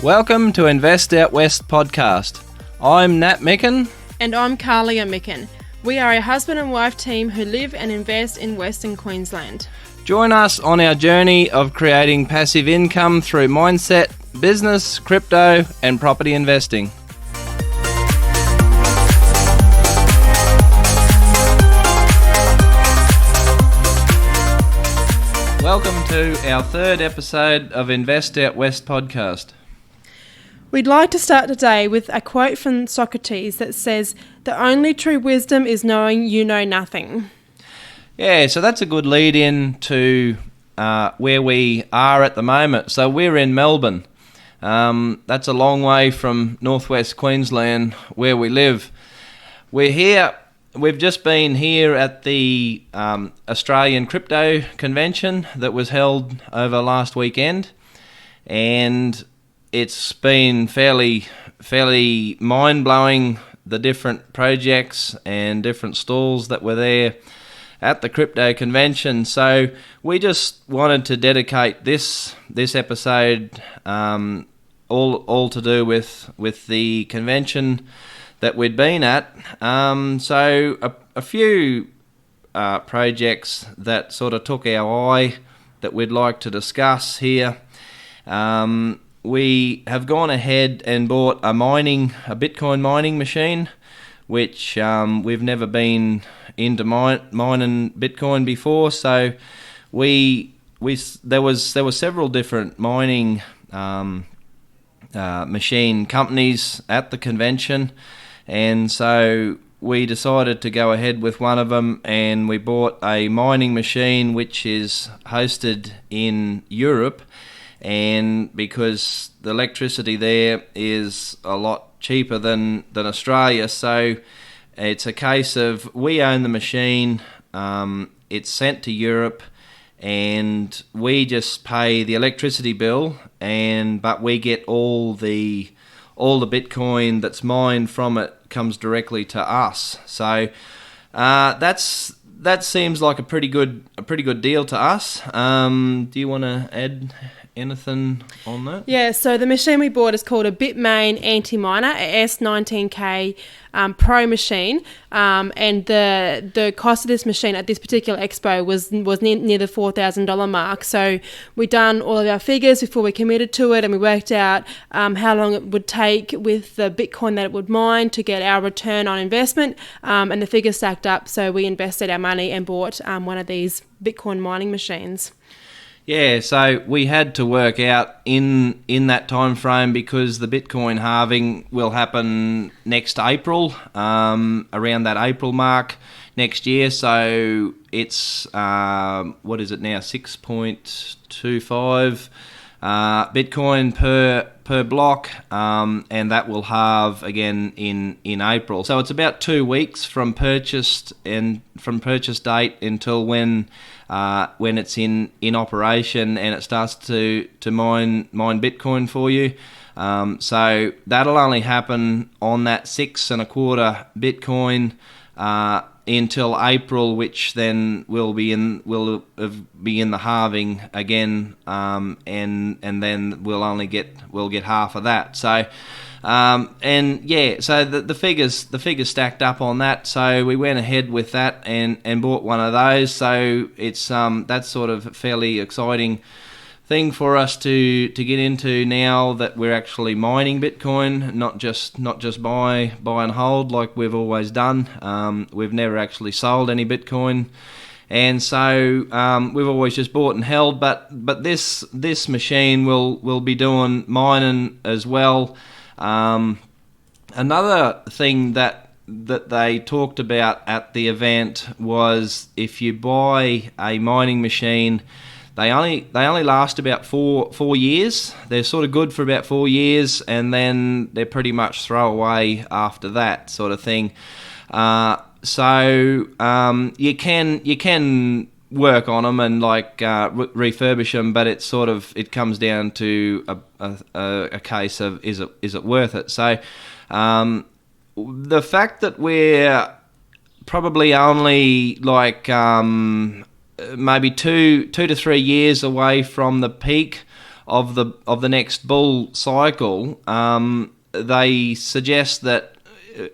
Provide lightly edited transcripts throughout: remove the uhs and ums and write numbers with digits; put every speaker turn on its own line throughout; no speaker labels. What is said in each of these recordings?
Welcome to Invest Out West podcast. I'm Nat Micken.
And I'm Kahlia Micken. We are a husband and wife team who live and invest in Western Queensland.
Join us on our journey of creating passive income through mindset, business, crypto, and property investing. Welcome to our third episode of Invest Out West podcast.
We'd like to start today with a quote from Socrates that says, "The only true wisdom is knowing you know nothing."
Yeah, so that's a good lead in to where we are at the moment. So we're in Melbourne. That's a long way from northwest Queensland where we live. We're here. We've just been here at the Australian Crypto Convention that was held over last weekend, and it's been fairly mind-blowing, the different projects and different stalls that were there at the crypto convention. So we just wanted to dedicate this episode all to do with the convention that we'd been at. So a few projects that sort of took our eye that we'd like to discuss here. We have gone ahead and bought a Bitcoin mining machine, which we've never been into mining Bitcoin before. So there was several different mining machine companies at the convention, and so we decided to go ahead with one of them, and we bought a mining machine which is hosted in Europe. And because the electricity there is a lot cheaper than Australia, so it's a case of we own the machine, it's sent to Europe, and we just pay the electricity bill, but we get all the Bitcoin that's mined from it comes directly to us. So that seems like a pretty good deal to us. Do you want to add anything on that?
Yeah, so the machine we bought is called a Bitmain Anti-Miner, a S19K Pro machine, and the cost of this machine at this particular expo was near the $4,000 mark. So we done all of our figures before we committed to it, and we worked out how long it would take with the Bitcoin that it would mine to get our return on investment, and the figures stacked up, so we invested our money and bought one of these Bitcoin mining machines.
Yeah, so we had to work out in that time frame because the Bitcoin halving will happen next April, around that April mark next year. So it's, what is it now, 6.25 Bitcoin per block, and that will halve again in April. So it's about 2 weeks from purchase date until when it's in operation and it starts to mine Bitcoin for you. So that'll only happen on that 6.25 Bitcoin until April, which then will be in the halving again, and then we'll get half of that. So so the figures stacked up on that. So we went ahead with that and bought one of those. So it's that's sort of a fairly exciting thing for us to get into now that we're actually mining Bitcoin, not just buy and hold like we've always done. We've never actually sold any Bitcoin, and so we've always just bought and held. But this machine will be doing mining as well. Another thing that they talked about at the event was if you buy a mining machine, They only last about four years. They're sort of good for about 4 years, and then they're pretty much throwaway after that sort of thing. So you can work on them and refurbish them, but it comes down to a case of is it worth it? So the fact that we're probably only maybe 2 to 3 years away from the peak of the next bull cycle, they suggest that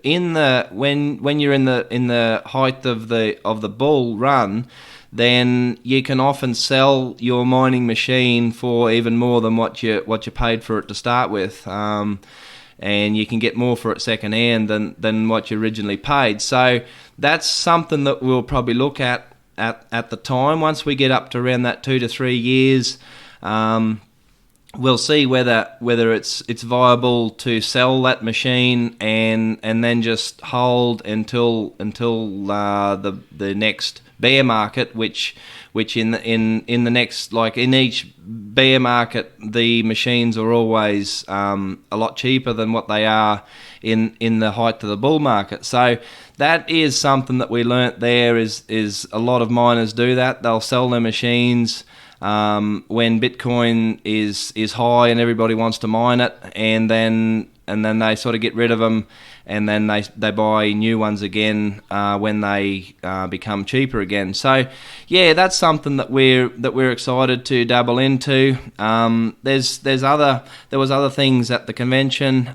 when you're in the height of the bull run, then you can often sell your mining machine for even more than what you paid for it to start with, and you can get more for it second hand than what you originally paid. So that's something that we'll probably look at the time. Once we get up to around that 2 to 3 years, we'll see whether it's viable to sell that machine and then just hold until the next bear market, which in the next, like in each bear market, the machines are always a lot cheaper than what they are in the height of the bull market. So that is something that we learnt there. Is a lot of miners do that. They'll sell their machines when Bitcoin is high and everybody wants to mine it, and then they sort of get rid of them, and then they buy new ones again when they become cheaper again. So yeah, that's something that we're excited to dabble into. There was other things at the convention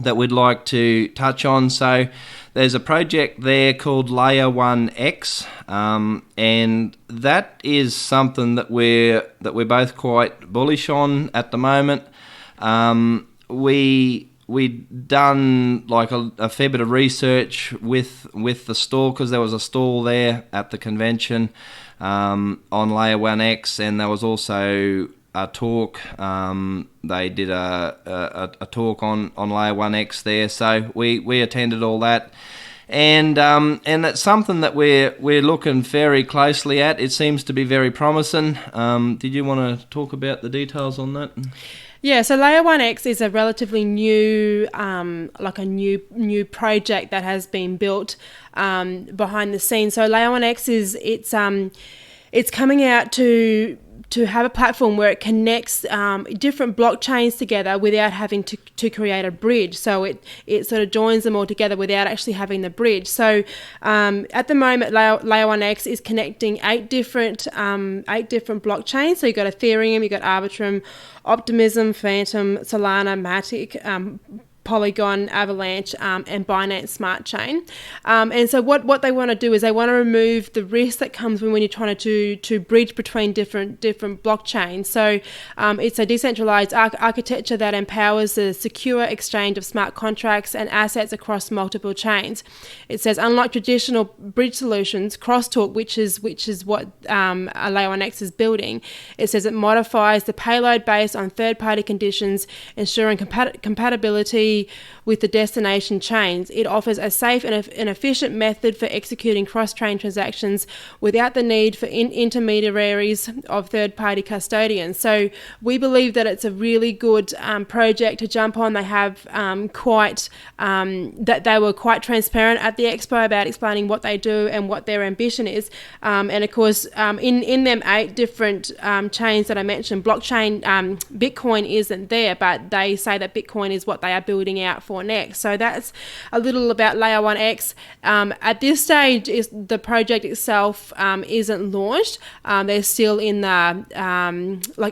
that we'd like to touch on. So there's a project there called Layer 1X, and that is something that we're both quite bullish on at the moment. We'd done like a fair bit of research with the stall, because there was a stall there at the convention on Layer 1X, and there was also a talk. They did a talk on Layer 1X there, so we attended all that, and that's something that we're looking very closely at. It seems to be very promising. Did you want to talk about the details on that?
Yeah, so Layer 1X is a relatively new, new project that has been built behind the scenes. So Layer 1X it's coming out to have a platform where it connects different blockchains together without having to create a bridge. So it sort of joins them all together without actually having the bridge. So at the moment, Layer 1X is connecting 8 different blockchains. So you've got Ethereum, you've got Arbitrum, Optimism, Phantom, Solana, Matic, Polygon, Avalanche, and Binance Smart Chain. And so what they want to do is they want to remove the risk that comes when you're trying to bridge between different blockchains. So it's a decentralized architecture that empowers the secure exchange of smart contracts and assets across multiple chains. It says, unlike traditional bridge solutions, crosstalk, which is what a Layer 1X is building, it says it modifies the payload based on third-party conditions, ensuring compatibility with the destination chains. It offers a safe and efficient method for executing cross-chain transactions without the need for intermediaries of third-party custodians. So we believe that it's a really good project to jump on. They have that they were quite transparent at the expo about explaining what they do and what their ambition is. And of course, in them 8 different chains that I mentioned, blockchain, Bitcoin isn't there, but they say that Bitcoin is what they are building out for next. So that's a little about Layer 1X. At this stage, the project itself isn't launched. They're still in the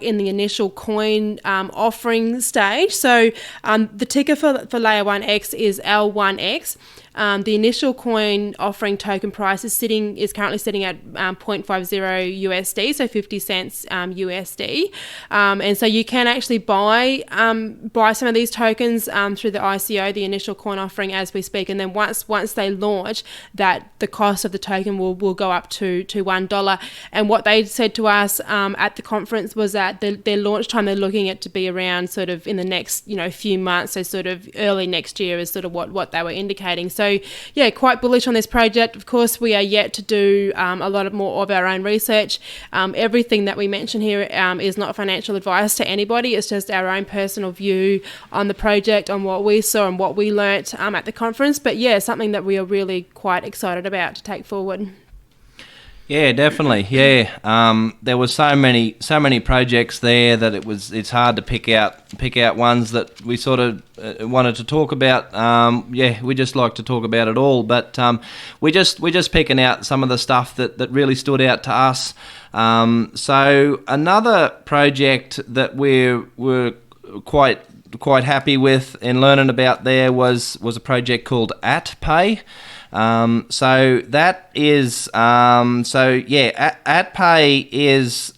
in the initial coin offering stage. So the ticker for Layer 1X is L1X. The initial coin offering token price is currently sitting at 0.50 USD, so 50 cents USD. And so you can actually buy some of these tokens through the ICO, the initial coin offering, as we speak. And then once they launch, that the cost of the token will go up to $1. And what they said to us at the conference was that their launch time, they're looking at to be around sort of in the next few months, so sort of early next year is sort of what they were indicating. So yeah, quite bullish on this project. Of course, we are yet to do a lot more of our own research. Everything that we mention here is not financial advice to anybody. It's just our own personal view on the project, on what we saw and what we learnt at the conference. But yeah, something that we are really quite excited about to take forward.
Yeah, definitely. Yeah, there was so many projects there that it's hard to pick out ones that we sort of wanted to talk about. We just like to talk about it all, but we're just picking out some of the stuff that really stood out to us. So another project that we're quite happy with and learning about there was a project called AtPay. So that is AtPay is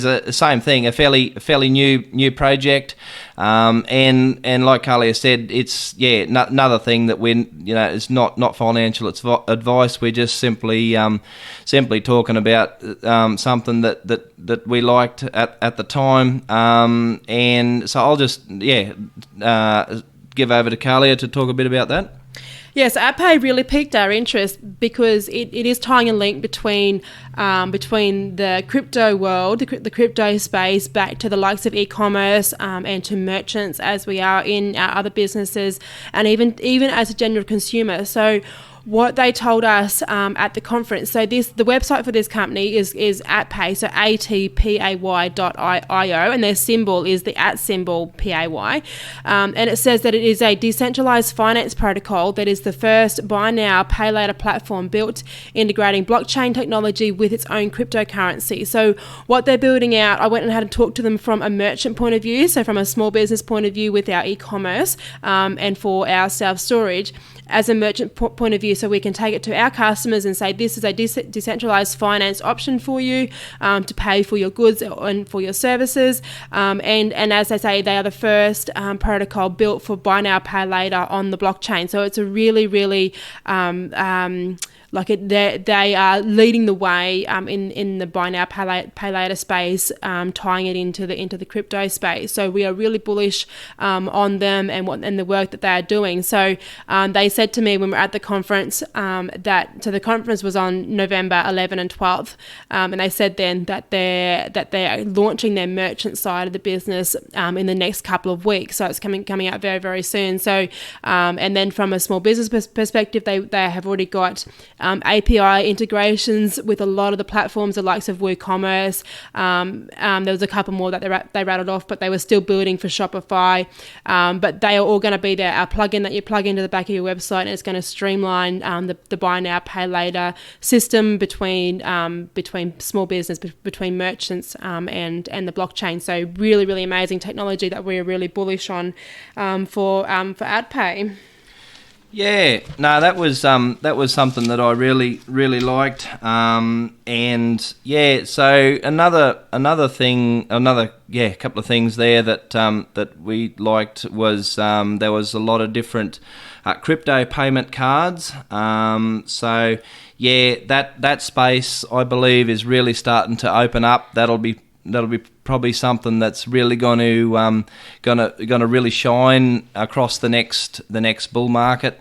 a same thing, a fairly new project, and like Kahlia said, it's another thing that it's not financial advice. We're just simply talking about something that we liked at the time, and so I'll just give over to Kahlia to talk a bit about that.
Yes, AppPay really piqued our interest because it is tying a link between the crypto world, the crypto space, back to the likes of e-commerce and to merchants as we are in our other businesses, and even as a general consumer. So what they told us at the conference, so the website for this company is AtPay, so atpay.io, and their symbol is the @ symbol PAY, and it says that it is a decentralized finance protocol that is the first buy now, pay later platform built integrating blockchain technology with its own cryptocurrency. So what they're building out, I went and had to talk to them from a merchant point of view, so from a small business point of view with our e-commerce and for our self-storage, as a merchant point of view, so we can take it to our customers and say this is a decentralized finance option for you to pay for your goods and for your services, and as they say, they are the first protocol built for buy now pay later on the blockchain. So it's a really they are leading the way in the buy now pay later space, tying it into the crypto space. So we are really bullish on them and the work that they are doing. So they said to me when we were at the conference the conference was on November 11 and 12th, and they said then that they're launching their merchant side of the business in the next couple of weeks. So it's coming out very, very soon. So and then from a small business perspective, they have already got API integrations with a lot of the platforms, the likes of WooCommerce. There was a couple more that they rattled off, but they were still building for Shopify. But they are all going to be there. Our plugin that you plug into the back of your website, and it's going to streamline the buy now, pay later system between small business, between merchants and the blockchain. So really, really amazing technology that we're really bullish on for AdPay.
Yeah, no, that was something that I really liked, and yeah, so another thing, couple of things there that we liked was there was a lot of different crypto payment cards. So yeah, that space I believe is really starting to open up. That'll be probably something that's really going to really shine across the next bull market.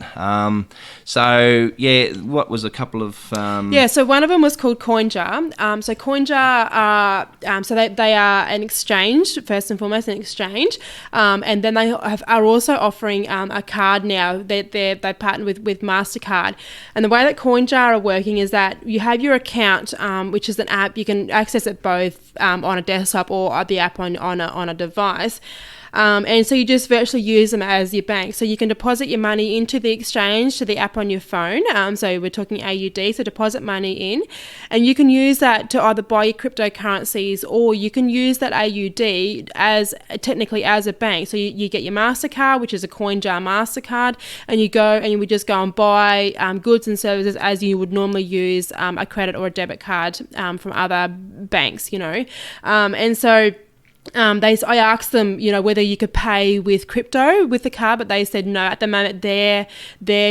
So yeah, what was a couple of
so one of them was called CoinJar. So CoinJar so they are an exchange, first and foremost an exchange, and then they are also offering a card now. They partnered with MasterCard, and the way that CoinJar are working is that you have your account, which is an app. You can access it both on a desktop or the app on a device. And so you just virtually use them as your bank. So you can deposit your money into the exchange to the app on your phone. So we're talking AUD, so deposit money in. And you can use that to either buy your cryptocurrencies, or you can use that AUD technically as a bank. So you get your MasterCard, which is a CoinJar MasterCard, and you would just go and buy goods and services as you would normally use a credit or a debit card from other banks, and so I asked them, whether you could pay with crypto with the card, but they said no. At the moment, their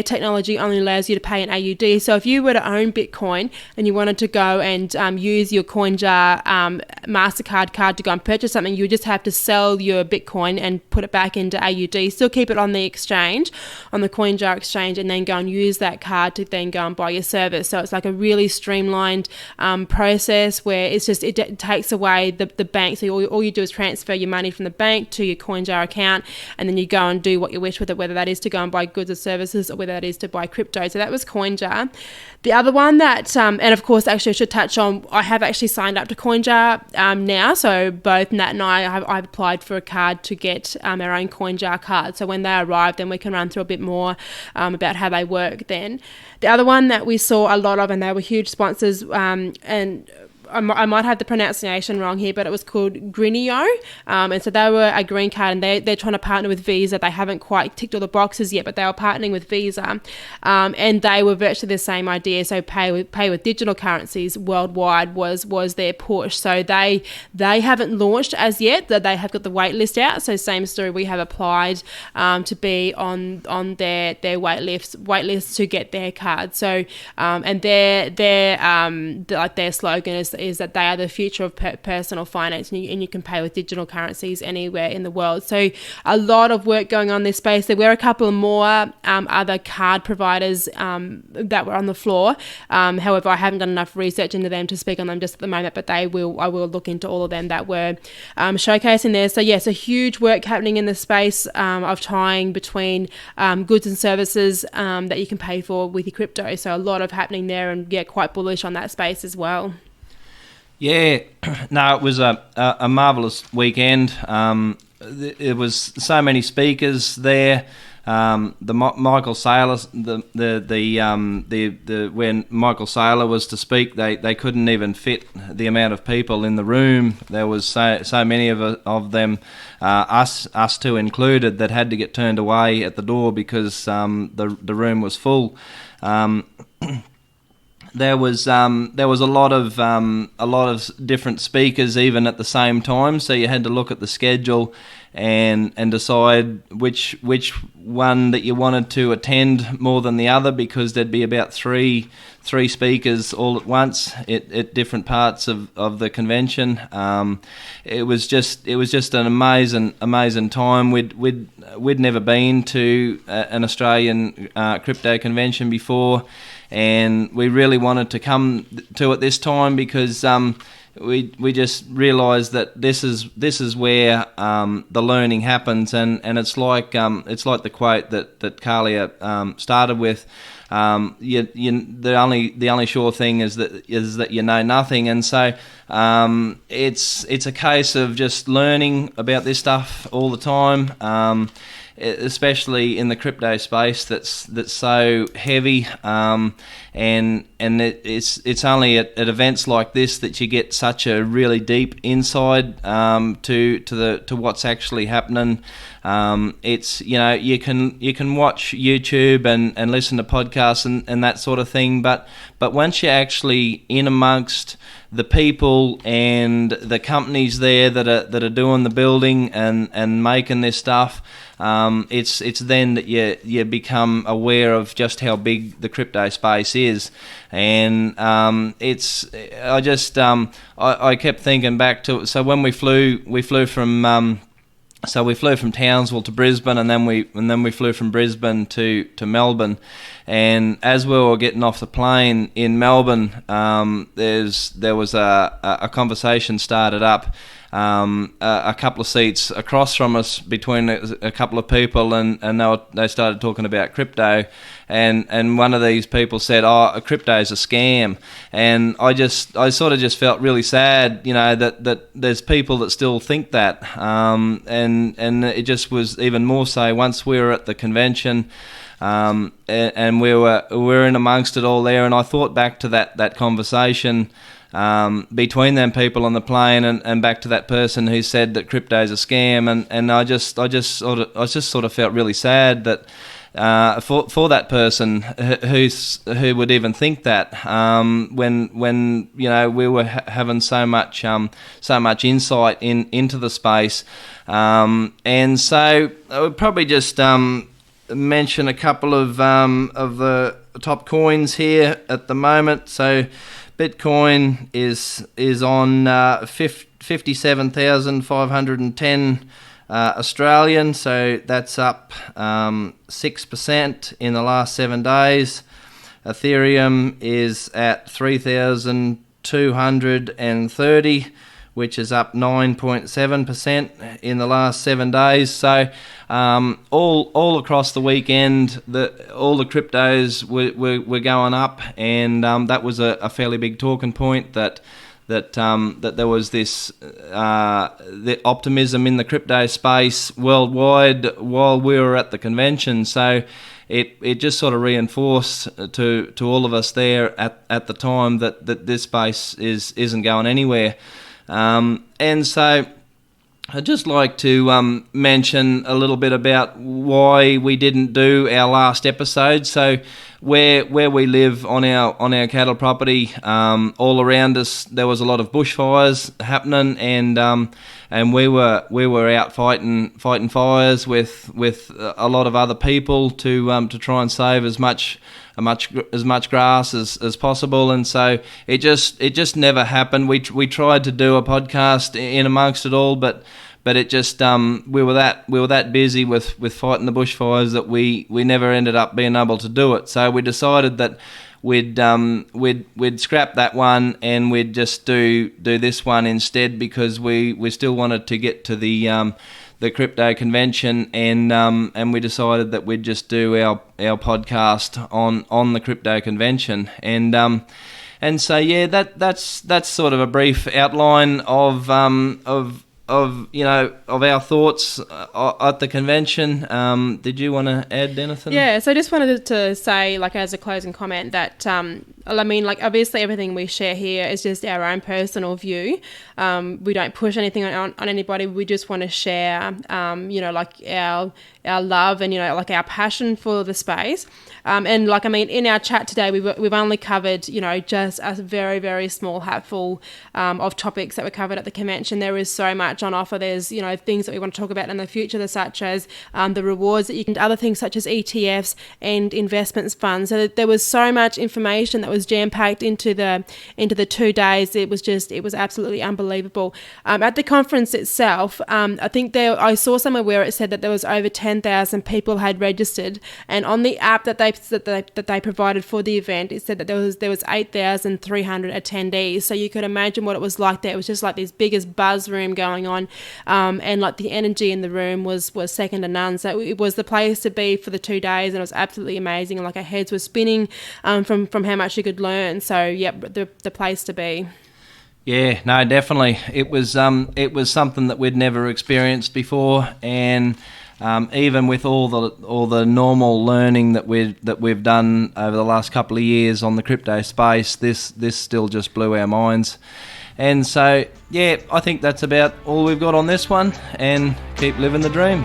technology only allows you to pay in AUD. So if you were to own Bitcoin and you wanted to go and use your CoinJar MasterCard card to go and purchase something, you would just have to sell your Bitcoin and put it back into AUD. Still keep it on the exchange, on the CoinJar exchange, and then go and use that card to then go and buy your service. So it's like a really streamlined process where it takes away the bank. So all you do do is transfer your money from the bank to your CoinJar account, and then you go and do what you wish with it, whether that is to go and buy goods or services or whether that is to buy crypto. So that was CoinJar. The other one that, and of course, actually I should touch on, I have actually signed up to CoinJar now. So both Nat and I've applied for a card to get our own CoinJar card. So when they arrive, then we can run through a bit more about how they work then. The other one that we saw a lot of, and they were huge sponsors, and I might have the pronunciation wrong here, but it was called Grinio. And so they were a green card, and they're trying to partner with Visa. They haven't quite ticked all the boxes yet, but they were partnering with Visa. And they were virtually the same idea. So pay with digital currencies worldwide was their push. So they haven't launched as yet, that they have got the wait list out. So same story, we have applied to be on their wait list to get their card. So and their slogan is that they are the future of personal finance, and you can pay with digital currencies anywhere in the world. So a lot of work going on in this space. There were a couple more other card providers that were on the floor. However, I haven't done enough research into them to speak on them just at the moment, but I will look into all of them that were showcasing there. So yes, a huge work happening in the space of tying between goods and services that you can pay for with your crypto. So a lot of happening there, and quite bullish on that space as well.
Yeah, no, it was a marvelous weekend. There was so many speakers there. The Michael Saylor, when Michael Saylor was to speak, they couldn't even fit the amount of people in the room. There was so many of them, us two included, that had to get turned away at the door because the room was full. There was a lot of different speakers even at the same time, so you had to look at the schedule and decide which one that you wanted to attend more than the other, because there'd be about three speakers all at once at different parts of the convention. It was just an amazing time. We'd never been to an Australian crypto convention before, and we really wanted to come to it this time because we just realised that this is where the learning happens, and it's like the quote that Kahlia started with. The only sure thing is that you know nothing, and so it's a case of just learning about this stuff all the time. Especially in the crypto space, that's so heavy, and it's only at events like this that you get such a really deep insight to what's actually happening. It's you can watch YouTube and listen to podcasts and that sort of thing, but once you're actually in amongst the people and the companies there that are doing the building and making this stuff, it's then that you become aware of just how big the crypto space is, and I kept thinking back to, so when we flew from Townsville to Brisbane, and then we flew from Brisbane to Melbourne. And as we were getting off the plane in Melbourne, there was a conversation started up a couple of seats across from us between a couple of people, and they started talking about crypto. And one of these people said, "Oh, crypto is a scam," and I sort of just felt really sad, that there's people that still think that, and it just was even more so once we were at the convention, and we were in amongst it all there, and I thought back to that conversation between them people on the plane, and back to that person who said that crypto is a scam, and I just sort of felt really sad that. For that person who would even think that, when we were having so much insight into the space, and so I would probably just mention a couple of the top coins here at the moment. So Bitcoin is on 57,510 Australian, so that's up 6% in the last 7 days. Ethereum is at 3,230, which is up 9.7% in the last 7 days. So all across the weekend, all the cryptos were going up, and that was a fairly big talking point that there was this the optimism in the crypto space worldwide while we were at the convention. So it just sort of reinforced to all of us there at the time that this space isn't going anywhere. And so I'd just like to mention a little bit about why we didn't do our last episode. So where we live on our cattle property, all around us there was a lot of bushfires happening, and we were out fighting fires with a lot of other people to try and save as much grass as possible. And so it just never happened. We tried to do a podcast in amongst it all, but it just we were that busy with fighting the bushfires that we never ended up being able to do it. So we decided that we'd scrap that one and we'd just do this one instead, because we still wanted to get to the crypto convention, and we decided that we'd just do our podcast on the crypto convention. And so yeah, that's sort of a brief outline of our thoughts at the convention. Did you want to add anything?
Yeah, so I just wanted to say, like, as a closing comment, that I mean, like, obviously everything we share here is just our own personal view. We don't push anything on anybody. We just want to share, like our love and, like, our passion for the space. And, like, I mean, in our chat today, we've only covered, just a very, very small hatful of topics that were covered at the convention. There is so much on offer. There's, things that we want to talk about in the future, such as the rewards that you can, other things such as ETFs and investments funds. So there was so much information that was jam-packed into the 2 days. It was absolutely unbelievable. At the conference itself, I think I saw somewhere where it said that there was over 10,000 people had registered, and on the app that they provided for the event, it said that there was 8,300 attendees. So you could imagine what it was like there. It was just like this biggest buzz room going on, and like the energy in the room was second to none. So it was the place to be for the 2 days, and it was absolutely amazing. And like our heads were spinning from how much you could learn. So yeah, the place to be.
Yeah, no, definitely. It was something that we'd never experienced before, and even with all the normal learning that we've done over the last couple of years on the crypto space, this still just blew our minds. And so, yeah, I think that's about all we've got on this one, and keep living the dream.